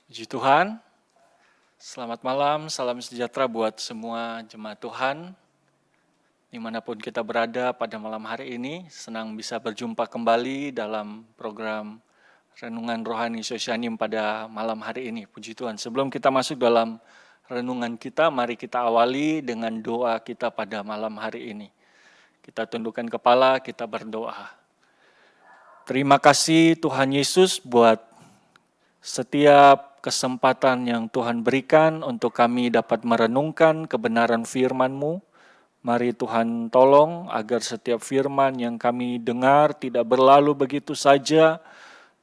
Puji Tuhan, selamat malam, salam sejahtera buat semua jemaat Tuhan. Dimanapun kita berada pada malam hari ini, senang bisa berjumpa kembali dalam program Renungan Rohani Sosyanim pada malam hari ini. Puji Tuhan, sebelum kita masuk dalam renungan kita, mari kita awali dengan doa kita pada malam hari ini. Kita tundukkan kepala, kita berdoa. Terima kasih Tuhan Yesus buat setiap kesempatan yang Tuhan berikan untuk kami dapat merenungkan kebenaran firman-Mu. Mari Tuhan tolong agar setiap firman yang kami dengar tidak berlalu begitu saja,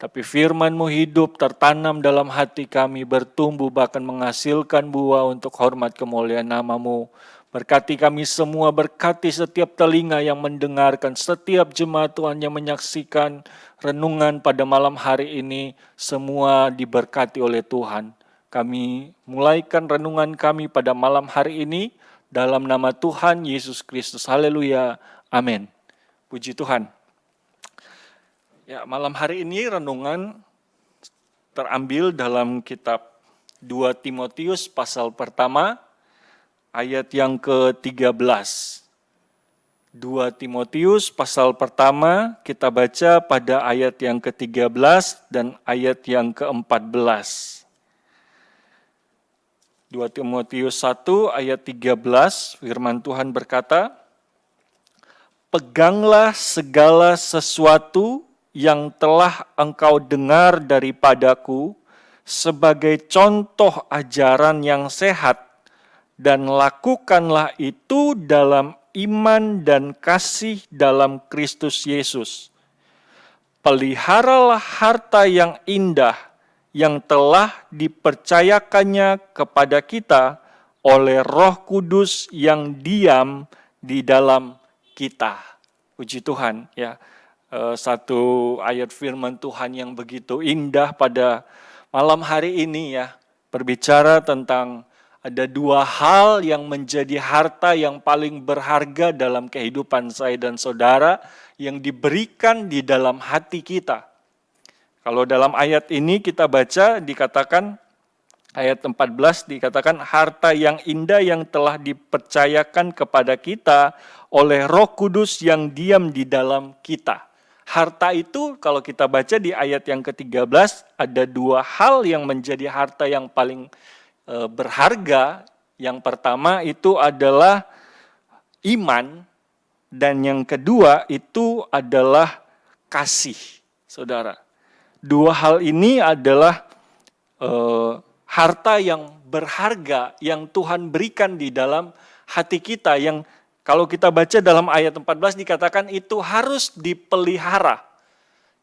tapi firman-Mu hidup, tertanam dalam hati kami, bertumbuh bahkan menghasilkan buah untuk hormat kemuliaan nama-Mu. Berkati kami semua, berkati setiap telinga yang mendengarkan, setiap jemaat Tuhan yang menyaksikan renungan pada malam hari ini, semua diberkati oleh Tuhan. Kami mulaikan renungan kami pada malam hari ini, dalam nama Tuhan Yesus Kristus. Haleluya. Amin. Puji Tuhan. Ya, malam hari ini renungan terambil dalam kitab 2 Timotius pasal pertama, ayat yang ke-13. 2 Timotius pasal pertama kita baca pada ayat yang ke-13 dan ayat yang ke-14. 2 Timotius 1 ayat 13, firman Tuhan berkata, "Peganglah segala sesuatu yang telah engkau dengar daripadaku sebagai contoh ajaran yang sehat, dan lakukanlah itu dalam iman dan kasih dalam Kristus Yesus. Peliharalah harta yang indah yang telah dipercayakannya kepada kita oleh Roh Kudus yang diam di dalam kita." Puji Tuhan, ya. Satu ayat firman Tuhan yang begitu indah pada malam hari ini, ya. Berbicara tentang ada dua hal yang menjadi harta yang paling berharga dalam kehidupan saya dan saudara yang diberikan di dalam hati kita. Kalau dalam ayat ini kita baca dikatakan, ayat 14 dikatakan harta yang indah yang telah dipercayakan kepada kita oleh Roh Kudus yang diam di dalam kita. Harta itu kalau kita baca di ayat yang ke-13 ada dua hal yang menjadi harta yang paling berharga. Yang pertama itu adalah iman, dan yang kedua itu adalah kasih, saudara. Dua hal ini adalah harta yang berharga yang Tuhan berikan di dalam hati kita, yang kalau kita baca dalam ayat 14 dikatakan itu harus dipelihara.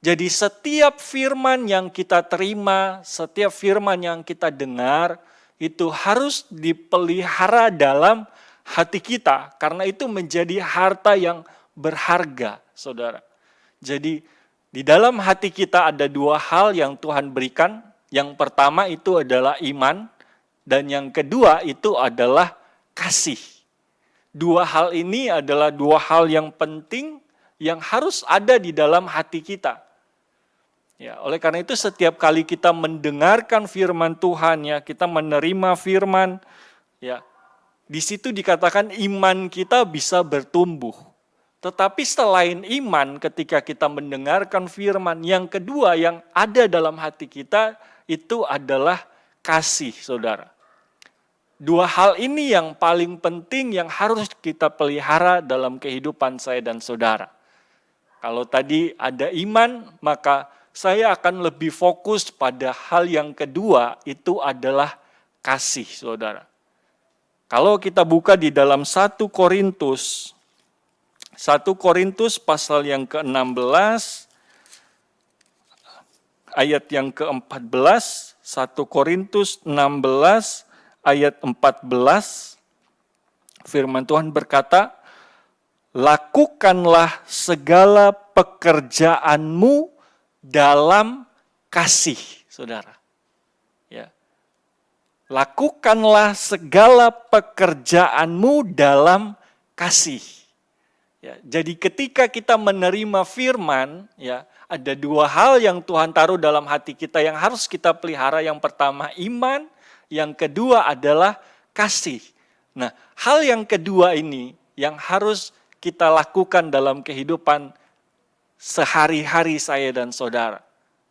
Jadi setiap firman yang kita terima, setiap firman yang kita dengar, itu harus dipelihara dalam hati kita. Karena itu menjadi harta yang berharga, saudara. Jadi di dalam hati kita ada dua hal yang Tuhan berikan. Yang pertama itu adalah iman, dan yang kedua itu adalah kasih. Dua hal ini adalah dua hal yang penting yang harus ada di dalam hati kita. Ya, oleh karena itu setiap kali kita mendengarkan firman Tuhan, ya, kita menerima firman, ya, di situ dikatakan iman kita bisa bertumbuh. Tetapi selain iman, ketika kita mendengarkan firman, yang kedua yang ada dalam hati kita itu adalah kasih, saudara. Dua hal ini yang paling penting yang harus kita pelihara dalam kehidupan saya dan saudara. Kalau tadi ada iman, maka saya akan lebih fokus pada hal yang kedua, itu adalah kasih, saudara. Kalau kita buka di dalam 1 Korintus pasal yang ke-16, ayat yang ke-14, 1 Korintus 16, ayat 14, firman Tuhan berkata, "Lakukanlah segala pekerjaanmu dalam kasih," saudara. Ya. Lakukanlah segala pekerjaanmu dalam kasih. Ya, jadi ketika kita menerima firman, ya, Ada dua hal yang Tuhan taruh dalam hati kita yang harus kita pelihara. Yang pertama iman, yang kedua adalah kasih. Nah, hal yang kedua ini yang harus kita lakukan dalam kehidupan sehari-hari saya dan saudara.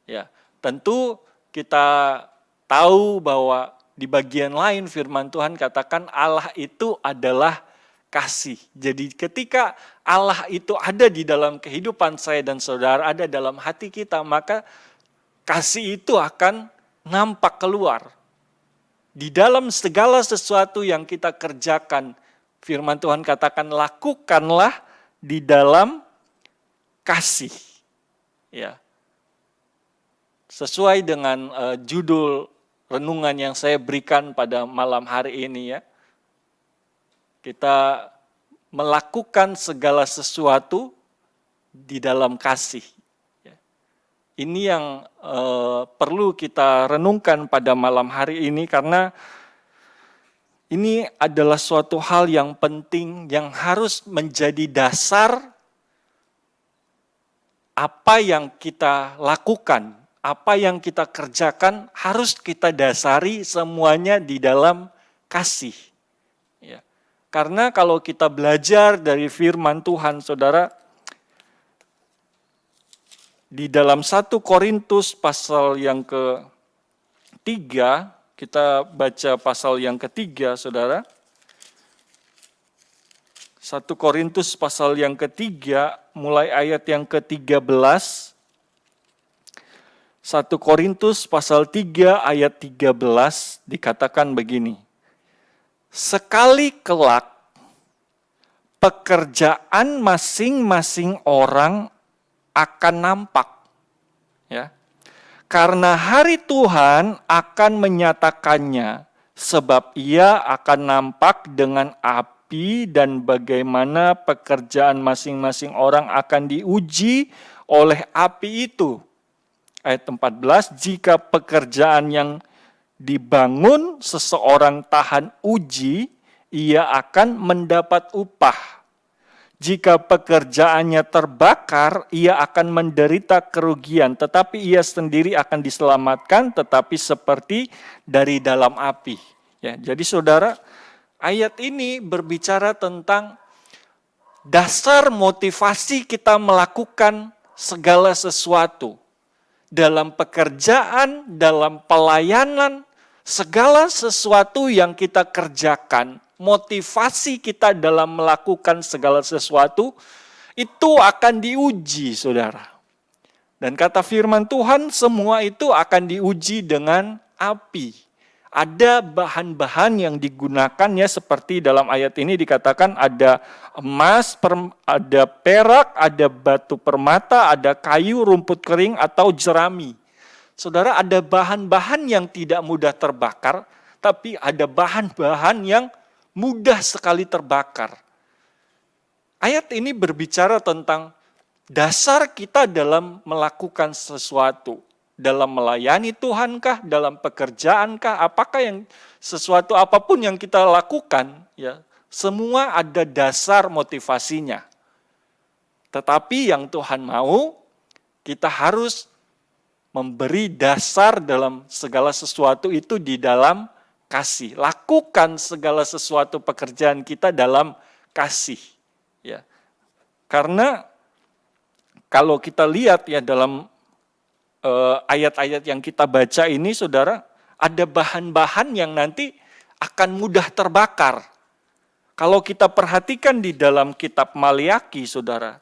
Ya, tentu kita tahu bahwa di bagian lain firman Tuhan katakan Allah itu adalah kasih. Jadi ketika Allah itu ada di dalam kehidupan saya dan saudara, ada dalam hati kita, maka kasih itu akan nampak keluar. Di dalam segala sesuatu yang kita kerjakan, firman Tuhan katakan lakukanlah di dalam kasih. Ya. Sesuai dengan judul renungan yang saya berikan pada malam hari ini ya. Kita melakukan segala sesuatu di dalam kasih. Ini yang perlu kita renungkan pada malam hari ini karena ini adalah suatu hal yang penting yang harus menjadi dasar apa yang kita lakukan, apa yang kita kerjakan harus kita dasari semuanya di dalam kasih. Ya. Karena kalau kita belajar dari firman Tuhan, saudara, di dalam 1 Korintus pasal yang ke-3, kita baca pasal yang ke-3, saudara. 1 Korintus pasal yang ke-3, mulai ayat yang ke-13. 1 Korintus pasal 3 ayat 13 dikatakan begini. Sekali kelak pekerjaan masing-masing orang akan nampak. Ya. Karena hari Tuhan akan menyatakannya, sebab ia akan nampak dengan api dan bagaimana pekerjaan masing-masing orang akan diuji oleh api itu. Ayat 14, jika pekerjaan yang dibangun seseorang tahan uji, ia akan mendapat upah. Jika pekerjaannya terbakar, ia akan menderita kerugian, tetapi ia sendiri akan diselamatkan, tetapi seperti dari dalam api. Ya, jadi saudara, ayat ini berbicara tentang dasar motivasi kita melakukan segala sesuatu. Dalam pekerjaan, dalam pelayanan, segala sesuatu yang kita kerjakan, motivasi kita dalam melakukan segala sesuatu, itu akan diuji, saudara. Dan kata firman Tuhan, semua itu akan diuji dengan api. Ada bahan-bahan yang digunakannya seperti dalam ayat ini dikatakan ada emas, ada perak, ada batu permata, ada kayu, rumput kering, atau jerami. Saudara, ada bahan-bahan yang tidak mudah terbakar, tapi ada bahan-bahan yang mudah sekali terbakar. Ayat ini berbicara tentang dasar kita dalam melakukan sesuatu. Dalam melayani Tuhankah, dalam pekerjaankah, apakah yang sesuatu apapun yang kita lakukan, ya semua ada dasar motivasinya. Tetapi yang Tuhan mau, kita harus memberi dasar dalam segala sesuatu itu di dalam kasih. Lakukan segala sesuatu pekerjaan kita dalam kasih. Ya. Karena kalau kita lihat ya dalam ayat-ayat yang kita baca ini, saudara, ada bahan-bahan yang nanti akan mudah terbakar. Kalau kita perhatikan di dalam kitab Maliaki, saudara,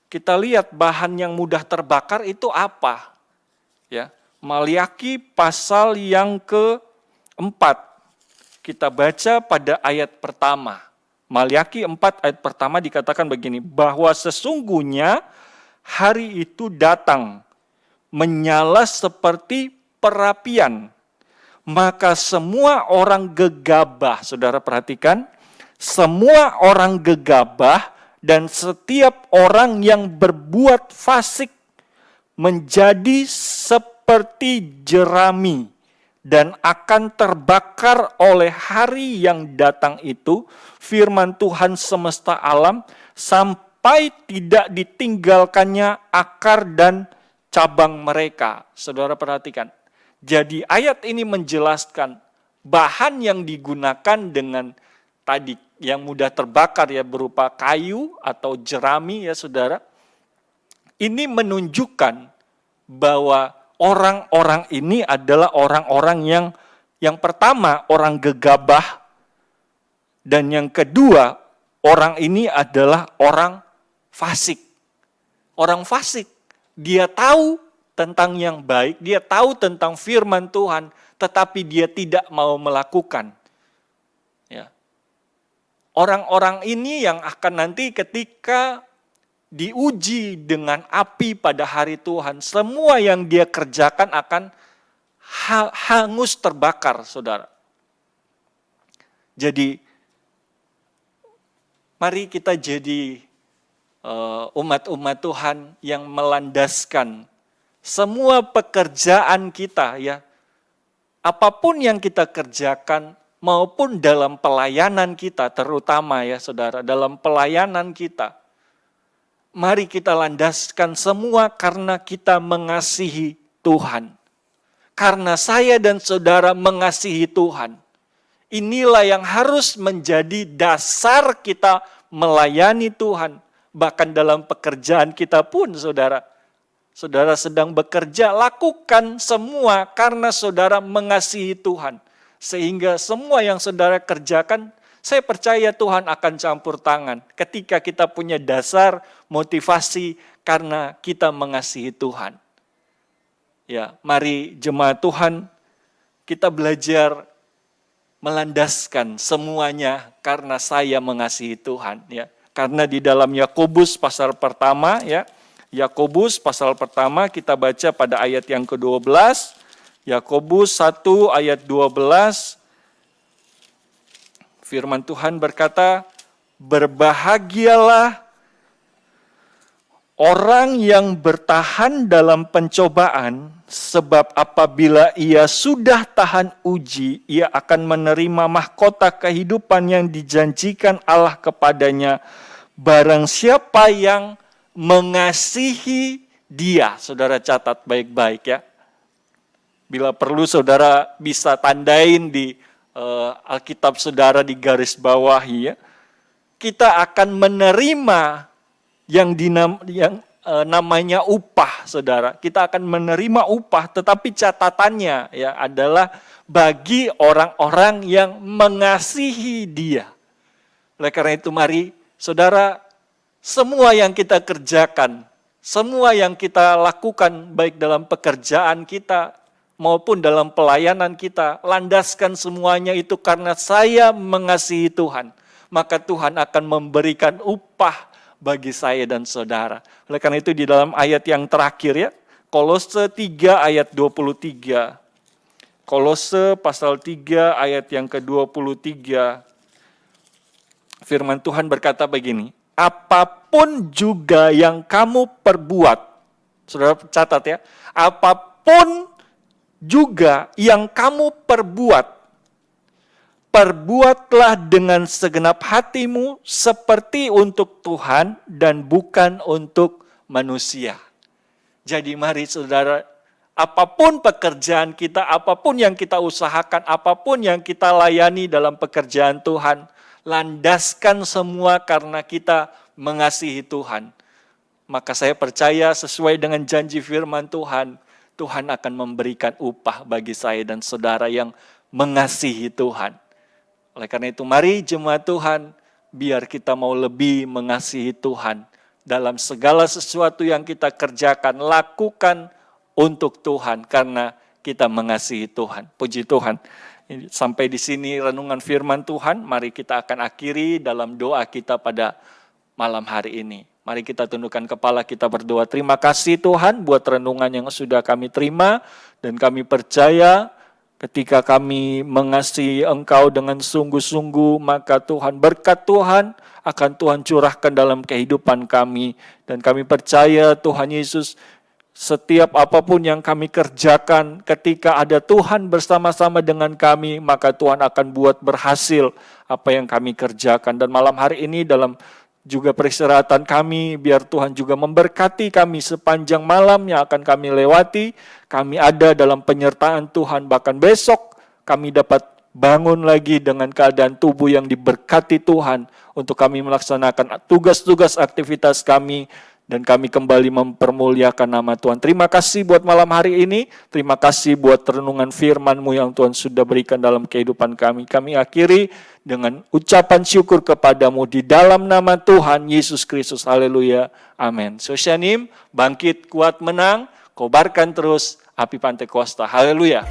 kita lihat bahan yang mudah terbakar itu apa? Ya, Maliaki pasal yang ke-4. Kita baca pada ayat pertama. Maliaki 4 ayat pertama dikatakan begini, bahwa sesungguhnya hari itu datang, menyala seperti perapian, maka semua orang gegabah, saudara perhatikan, semua orang gegabah dan setiap orang yang berbuat fasik menjadi seperti jerami dan akan terbakar oleh hari yang datang itu. Firman Tuhan semesta alam sampai tidak ditinggalkannya akar dan cabang mereka. Saudara perhatikan. Jadi ayat ini menjelaskan bahan yang digunakan dengan tadi yang mudah terbakar ya berupa kayu atau jerami ya saudara. Ini menunjukkan bahwa orang-orang ini adalah orang-orang yang pertama orang gegabah dan yang kedua orang ini adalah orang fasik. Orang fasik, dia tahu tentang yang baik, dia tahu tentang firman Tuhan, tetapi dia tidak mau melakukan. Ya. Orang-orang ini yang akan nanti ketika diuji dengan api pada hari Tuhan, semua yang dia kerjakan akan hangus terbakar, saudara. Jadi, mari kita jadi umat-umat Tuhan yang melandaskan semua pekerjaan kita ya. Apapun yang kita kerjakan maupun dalam pelayanan kita terutama ya saudara, dalam pelayanan kita. Mari kita landaskan semua karena kita mengasihi Tuhan. Karena saya dan saudara mengasihi Tuhan. Inilah yang harus menjadi dasar kita melayani Tuhan. Bahkan dalam pekerjaan kita pun saudara. Saudara sedang bekerja, lakukan semua karena saudara mengasihi Tuhan. Sehingga semua yang saudara kerjakan, saya percaya Tuhan akan campur tangan ketika kita punya dasar motivasi karena kita mengasihi Tuhan. Ya, mari jemaat Tuhan kita belajar melandaskan semuanya karena saya mengasihi Tuhan ya. Karena di dalam Yakobus pasal pertama ya, Yakobus pasal pertama kita baca pada ayat yang ke-12, Yakobus 1 ayat 12. Firman Tuhan berkata, berbahagialah orang yang bertahan dalam pencobaan, sebab apabila ia sudah tahan uji, ia akan menerima mahkota kehidupan yang dijanjikan Allah kepadanya. Barang siapa yang mengasihi dia, saudara catat baik-baik ya. Bila perlu saudara bisa tandain di Alkitab saudara di garis bawahi ya, kita akan menerima yang namanya upah, saudara. Kita akan menerima upah, tetapi catatannya ya adalah bagi orang-orang yang mengasihi Dia. Oleh karena itu mari, saudara, semua yang kita kerjakan, semua yang kita lakukan baik dalam pekerjaan kita maupun dalam pelayanan kita, landaskan semuanya itu karena saya mengasihi Tuhan. Maka Tuhan akan memberikan upah bagi saya dan saudara. Oleh karena itu di dalam ayat yang terakhir ya, Kolose 3 ayat 23. Kolose pasal 3 ayat yang ke-23. Firman Tuhan berkata begini, apapun juga yang kamu perbuat, saudara catat ya, apapun juga yang kamu perbuatlah dengan segenap hatimu seperti untuk Tuhan dan bukan untuk manusia. Jadi mari saudara, apapun pekerjaan kita, apapun yang kita usahakan, apapun yang kita layani dalam pekerjaan Tuhan, landaskan semua karena kita mengasihi Tuhan. Maka saya percaya sesuai dengan janji firman Tuhan, Tuhan akan memberikan upah bagi saya dan saudara yang mengasihi Tuhan. Oleh karena itu mari jemaat Tuhan, biar kita mau lebih mengasihi Tuhan. Dalam segala sesuatu yang kita kerjakan, lakukan untuk Tuhan karena kita mengasihi Tuhan. Puji Tuhan. Sampai di sini renungan firman Tuhan, mari kita akan akhiri dalam doa kita pada malam hari ini. Mari kita tundukkan kepala, kita berdoa. Terima kasih Tuhan buat renungan yang sudah kami terima. Dan kami percaya ketika kami mengasihi Engkau dengan sungguh-sungguh, maka Tuhan, berkat Tuhan akan Tuhan curahkan dalam kehidupan kami. Dan kami percaya Tuhan Yesus, setiap apapun yang kami kerjakan, ketika ada Tuhan bersama-sama dengan kami, maka Tuhan akan buat berhasil apa yang kami kerjakan. Dan malam hari ini dalam juga peristirahatan kami. Biar Tuhan juga memberkati kami sepanjang malam yang akan kami lewati. Kami ada dalam penyertaan Tuhan, bahkan besok kami dapat bangun lagi dengan keadaan tubuh yang diberkati Tuhan untuk kami melaksanakan tugas-tugas aktivitas kami, dan kami kembali mempermuliakan nama Tuhan. Terima kasih buat malam hari ini. Terima kasih buat renungan firman-Mu yang Tuhan sudah berikan dalam kehidupan kami. Kami akhiri dengan ucapan syukur kepadamu di dalam nama Tuhan Yesus Kristus. Haleluya. Amin. Sosyanim, bangkit, kuat, menang. Kobarkan terus api Pantekosta. Haleluya.